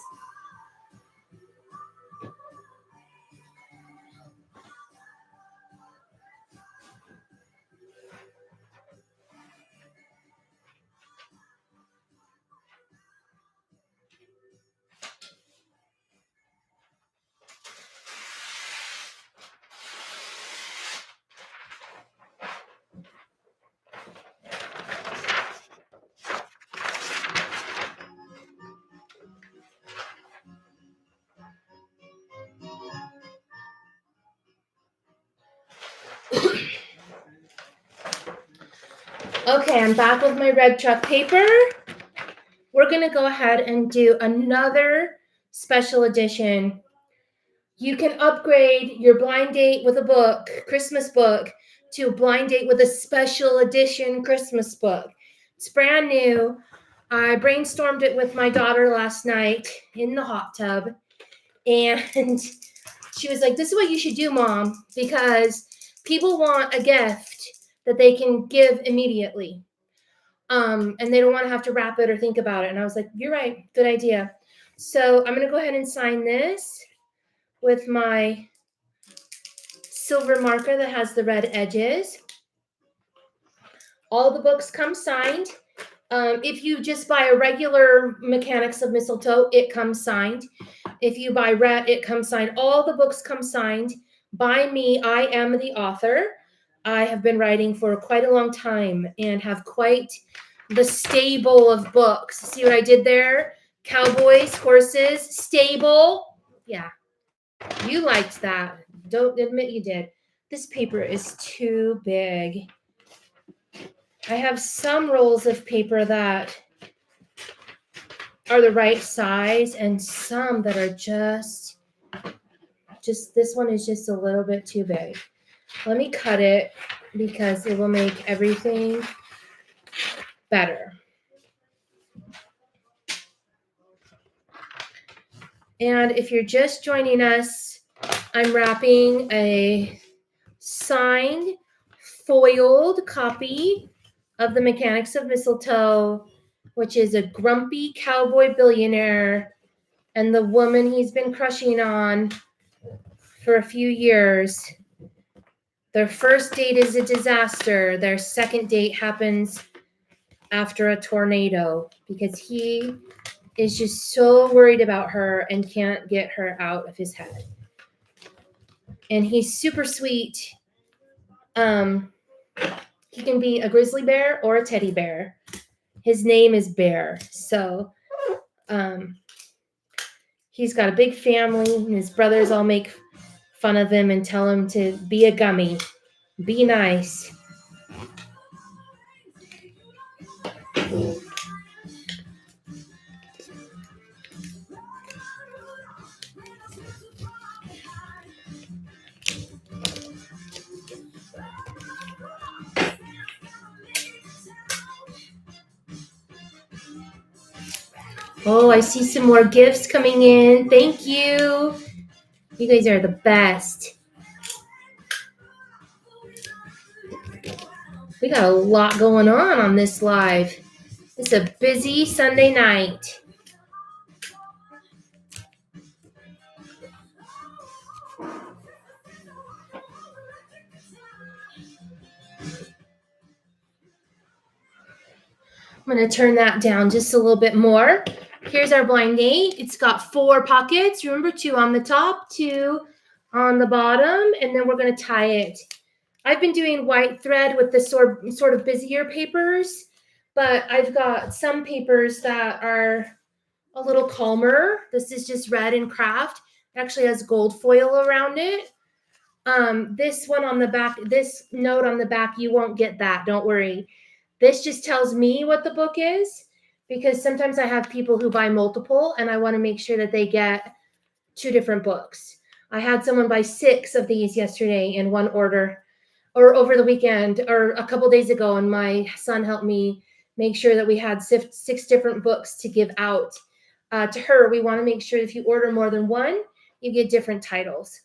Okay, I'm back with my red truck paper. We're going to go ahead and do another special edition. You can upgrade your blind date with a book, Christmas book, to a blind date with a special edition Christmas book. It's brand new. I brainstormed it with my daughter last night in the hot tub, and she was like, "This is what you should do, Mom, because people want a gift that they can give immediately. And they don't want to have to wrap it or think about it." And I was like, "You're right. Good idea." So I'm going to go ahead and sign this with my silver marker that has the red edges. All the books come signed. If you just buy a regular Mechanics of Mistletoe, it comes signed. If you buy Rhett, it comes signed. All the books come signed by me. I am the author. I have been writing for quite a long time and have quite the stable of books. See what I did there? Cowboys, horses, stable. Yeah, you liked that. Don't admit you did. This paper is too big. I have some rolls of paper that are the right size and some that are just this one is just a little bit too big. Let me cut it because it will make everything better. And if you're just joining us, I'm wrapping a signed, foiled copy of The Mechanics of Mistletoe, which is a grumpy cowboy billionaire and the woman he's been crushing on for a few years. Their first date is a disaster. Their second date happens after a tornado because he is just so worried about her and can't get her out of his head. And he's super sweet. He can be a grizzly bear or a teddy bear. His name is Bear. So he's got a big family, and his brothers all make fun of him and tell him to be a gummy. Be nice. Oh, I see some more gifts coming in. Thank you. You guys are the best. We got a lot going on this live. It's a busy Sunday night. I'm going to turn that down just a little bit more. Here's our blind date. It's got 4 pockets. Remember, 2 on the top, 2 on the bottom, and then we're going to tie it. I've been doing white thread with the sort of busier papers, but I've got some papers that are a little calmer. This is just red and craft. It actually has gold foil around it. This one on the back, this note on the back, you won't get that. Don't worry. This just tells me what the book is, because sometimes I have people who buy multiple and I want to make sure that they get 2 different books. I had someone buy 6 of these yesterday in one order, or over the weekend, or a couple days ago, and my son helped me make sure that we had 6 different books to give out to her. We want to make sure if you order more than one, you get different titles.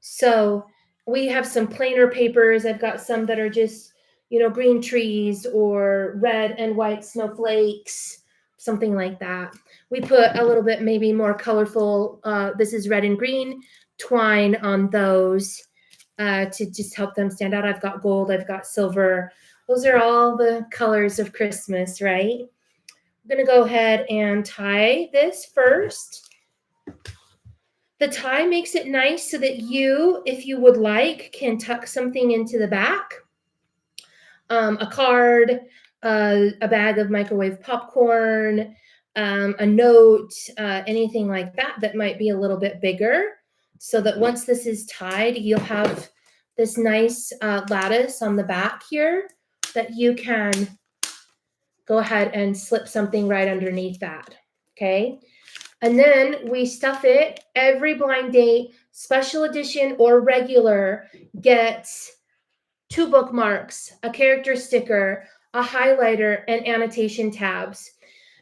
So we have some plainer papers. I've got some that are just, green trees or red and white snowflakes, something like that. We put a little bit maybe more colorful, this is red and green, twine on those to just help them stand out. I've got gold, I've got silver. Those are all the colors of Christmas, right? I'm going to go ahead and tie this first. The tie makes it nice so that you, if you would like, can tuck something into the back. A card, a bag of microwave popcorn, a note, anything like that might be a little bit bigger, so that once this is tied, you'll have this nice lattice on the back here that you can go ahead and slip something right underneath that, okay? And then we stuff it. Every blind date, special edition or regular, gets 2 bookmarks, a character sticker, a highlighter, and annotation tabs.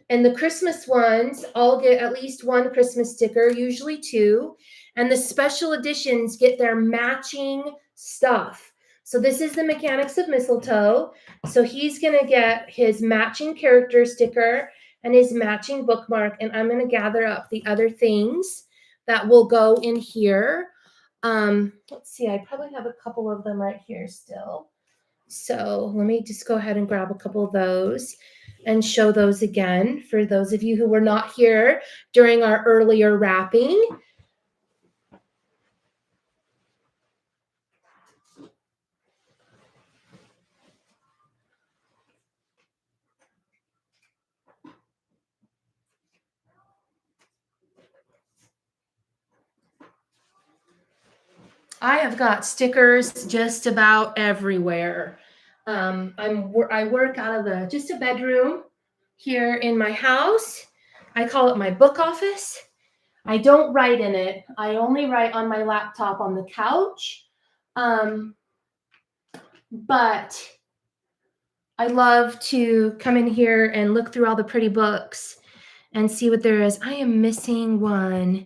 And the Christmas ones all get at least 1 Christmas sticker, usually 2. And the special editions get their matching stuff. So this is the Mechanics of Mistletoe. So he's going to get his matching character sticker and his matching bookmark. And I'm going to gather up the other things that will go in here. Let's see, I probably have a couple of them right here still. So let me just go ahead and grab a couple of those and show those again for those of you who were not here during our earlier wrapping. I have got stickers just about everywhere. I work out of just a bedroom here in my house. I call it my book office. I don't write in it. I only write on my laptop on the couch. But I love to come in here and look through all the pretty books and see what there is. I am missing one.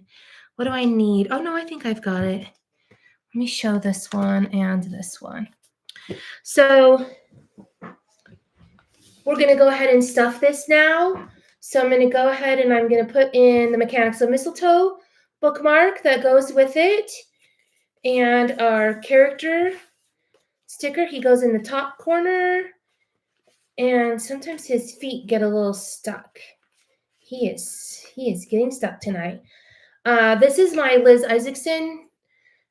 What do I need? Oh, no, I think I've got it. Let me show this one and this one. So we're going to go ahead and stuff this now. So I'm going to go ahead and I'm going to put in the Mechanics of Mistletoe bookmark that goes with it. And our character sticker, he goes in the top corner. And sometimes his feet get a little stuck. He is getting stuck tonight. This is my Liz Isaacson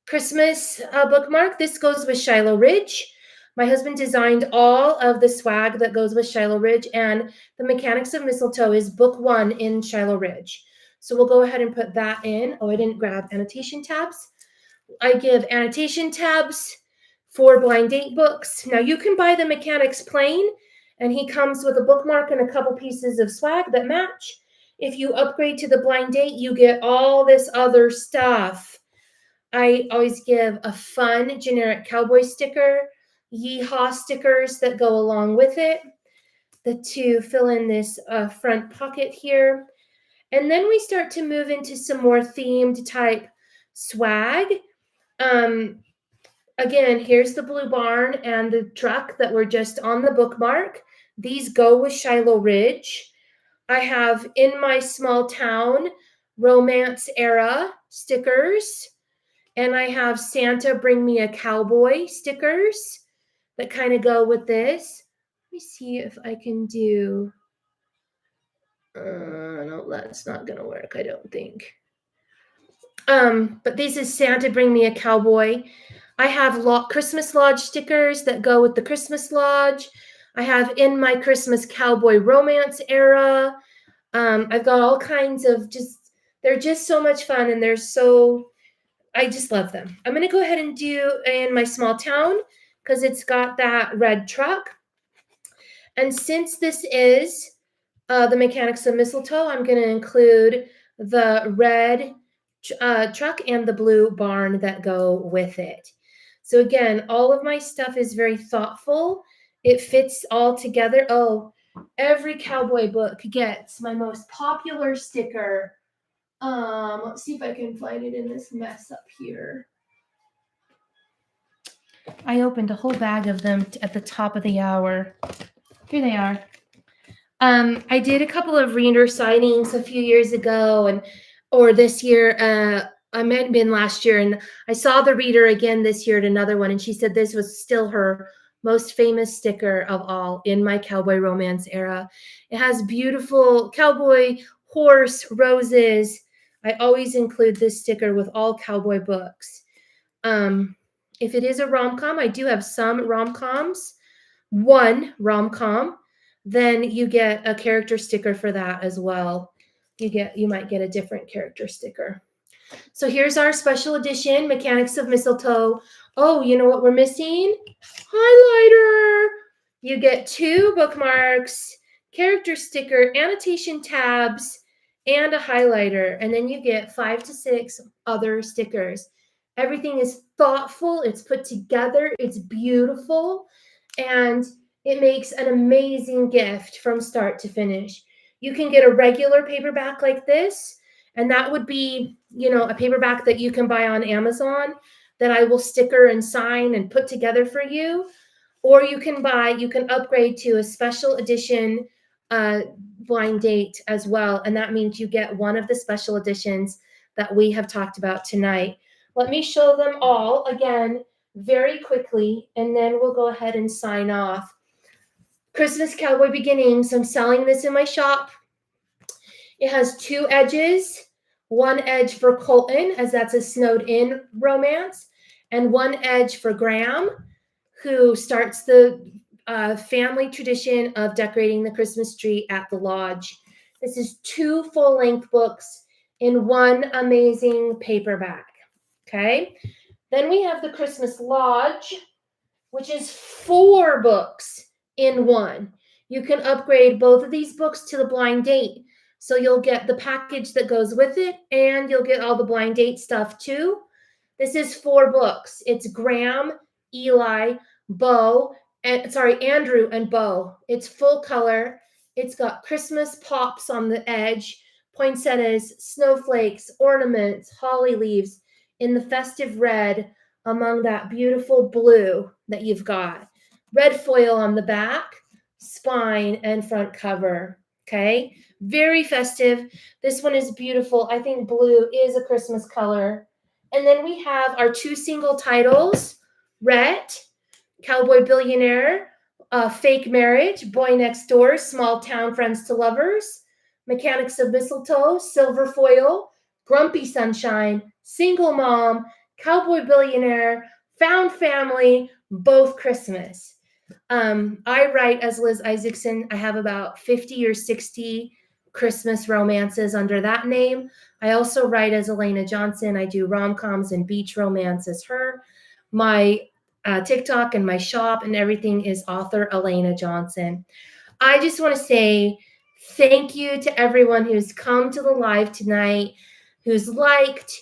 Christmas bookmark. This goes with Shiloh Ridge. My husband designed all of the swag that goes with Shiloh Ridge, and the Mechanics of Mistletoe is book 1 in Shiloh Ridge. So we'll go ahead and put that in. Oh, I didn't grab annotation tabs. I give annotation tabs for blind date books. Now you can buy the Mechanics plain, and he comes with a bookmark and a couple pieces of swag that match. If you upgrade to the blind date, you get all this other stuff. I always give a fun generic cowboy sticker, yeehaw stickers that go along with it. to fill in this front pocket here. And then we start to move into some more themed type swag. Again, here's the blue barn and the truck that were just on the bookmark. These go with Shiloh Ridge. I have In My Small Town romance era stickers. And I have Santa Bring Me a Cowboy stickers that kind of go with this. Let me see if I can do, no, that's not going to work, I don't think. But this is Santa Bring Me a Cowboy. I have Christmas Lodge stickers that go with the Christmas Lodge. I have In My Christmas Cowboy romance era. I've got all kinds of they're just so much fun, and I just love them. I'm going to go ahead and do In My Small Town because it's got that red truck. And since this is the Mechanics of Mistletoe, I'm going to include the red truck and the blue barn that go with it. So again, all of my stuff is very thoughtful. It fits all together. Oh, every cowboy book gets my most popular sticker. Let's see if I can find it in this mess up here. I opened a whole bag of them at the top of the hour. Here they are. I did a couple of reader signings a few years ago, or this year. I might have been last year, and I saw the reader again this year at another one, and she said this was still her most famous sticker of all, In My Cowboy Romance Era. It has beautiful cowboy horse roses. I always include this sticker with all cowboy books. If it is a rom-com, I do have some rom-coms. One rom-com, then you get a character sticker for that as well. You might get a different character sticker. So here's our special edition, Mechanics of Mistletoe. Oh, you know what we're missing? Highlighter. You get 2 bookmarks, character sticker, annotation tabs, and a highlighter. And then you get 5 to 6 other stickers. Everything is thoughtful. It's put together. It's beautiful. And it makes an amazing gift from start to finish. You can get a regular paperback like this, and that would be, a paperback that you can buy on Amazon that I will sticker and sign and put together for you. Or you can upgrade to a special edition blind date as well. And that means you get one of the special editions that we have talked about tonight. Let me show them all again very quickly, and then we'll go ahead and sign off. Christmas Cowboy Beginnings. I'm selling this in my shop. It has 2 edges, one edge for Colton, as that's a snowed-in romance, and one edge for Graham, who starts the family tradition of decorating the Christmas tree at the lodge. This is 2 full-length books in one amazing paperback. Okay? Then we have the Christmas Lodge, which is 4 books in one. You can upgrade both of these books to the blind date. So you'll get the package that goes with it, and you'll get all the blind date stuff too. This is 4 books. It's Graham, Eli, Andrew and Bo. It's full color. It's got Christmas pops on the edge, poinsettias, snowflakes, ornaments, holly leaves in the festive red among that beautiful blue that you've got. Red foil on the back, spine, and front cover. Okay, very festive. This one is beautiful. I think blue is a Christmas color. And then we have our 2 single titles, Rhett, Cowboy Billionaire, Fake Marriage, Boy Next Door, Small Town Friends to Lovers, Mechanics of Mistletoe, Silver Foil, Grumpy Sunshine, Single Mom, Cowboy Billionaire, Found Family, Both Christmas. I write as Liz Isaacson. I have about 50 or 60 Christmas romances under that name. I also write as Elana Johnson. I do rom-coms and beach romance as her. My TikTok and my shop and everything is Author Elana Johnson. I just want to say thank you to everyone who's come to the live tonight, who's liked,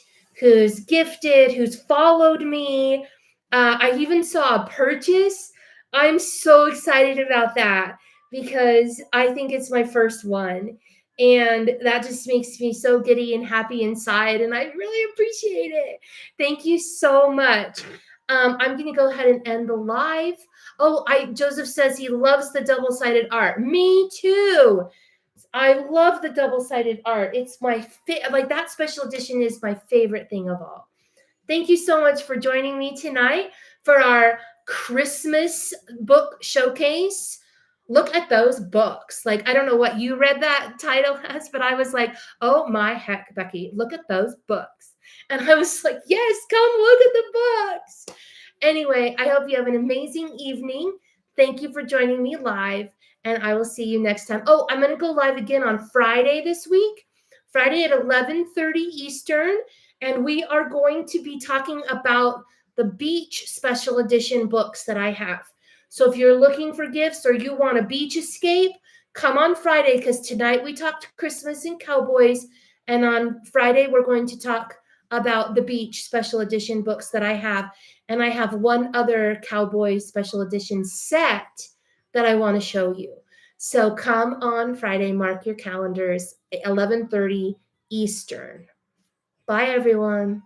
who's gifted, who's followed me. I even saw a purchase. I'm so excited about that. because I think it's my first one. And that just makes me so giddy and happy inside. And I really appreciate it. Thank you so much. I'm going to go ahead and end the live. Oh, Joseph says he loves the double-sided art. Me too. I love the double-sided art. It's my like that special edition is my favorite thing of all. Thank you so much for joining me tonight for our Christmas book showcase. Look at those books. Like, I don't know what you read that title as, but I was like, oh my heck, Becky, look at those books. And I was like, yes, come look at the books. Anyway, I hope you have an amazing evening. Thank you for joining me live, and I will see you next time. Oh, I'm going to go live again on Friday this week, Friday at 11:30 Eastern, and we are going to be talking about the beach special edition books that I have. So if you're looking for gifts or you want a beach escape, come on Friday, because tonight we talked Christmas and cowboys, and on Friday we're going to talk about the beach special edition books that I have. And I have one other cowboy special edition set that I want to show you. So come on Friday, mark your calendars, 11:30 Eastern. Bye, everyone.